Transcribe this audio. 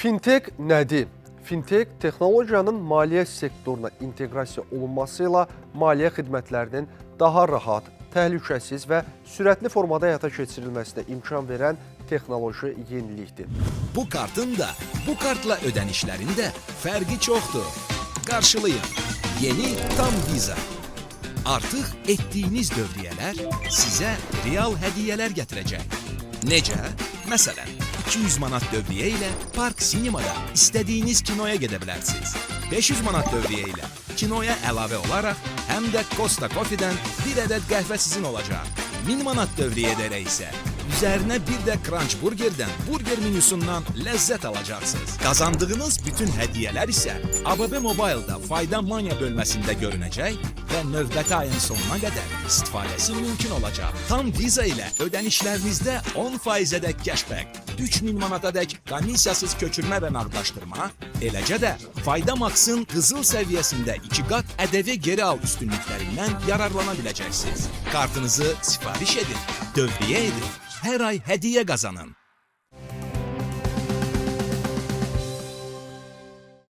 Fintech nədir? Fintech, texnologiyanın maliyyə sektoruna inteqrasiya olunmasıyla maliyyə xidmətlərinin daha rahat, təhlükəsiz və sürətli formada həyata keçirilməsinə imkan verən texnoloji yenilikdir. Bu kartın da, bu kartla ödənişlərin də fərqi çoxdur. Qarşılayın. Yeni Tam Visa. Artıq etdiyiniz dövriyyələr sizə real hədiyyələr gətirəcək. Necə? Məsələn, 200 manat dövriyyə ilə Park Sinemada istədiyiniz kinoya gedə bilərsiniz. 500 manat dövriyyə ilə kinoya əlavə olaraq həm də Costa Coffee'dən bir ədəd qəhvə sizin olacaq. 1000 manat dövriyyədə isə üzərinə bir də Crunch Burger'dən burger menüsündən ləzzət alacaqsınız. Qazandığınız bütün hədiyyələr isə ABB Mobile'da Fayda Mania bölməsində görünəcək və növbəti ayın sonuna qədər istifadəsi mümkün olacaq. Tam Visa ilə ödənişlərinizdə 10%-ədək cashback, 3000 manatadək komissiyasız köçürmə və nağdlaşdırma, eləcə də Fayda Max'ın qızıl səviyyəsində 2 qat ƏDV geri al üstünlüklərindən yararlana biləcəksiniz. Kartınızı sifariş edin, dövriyyə edin, hər ay hədiyyə qazanın.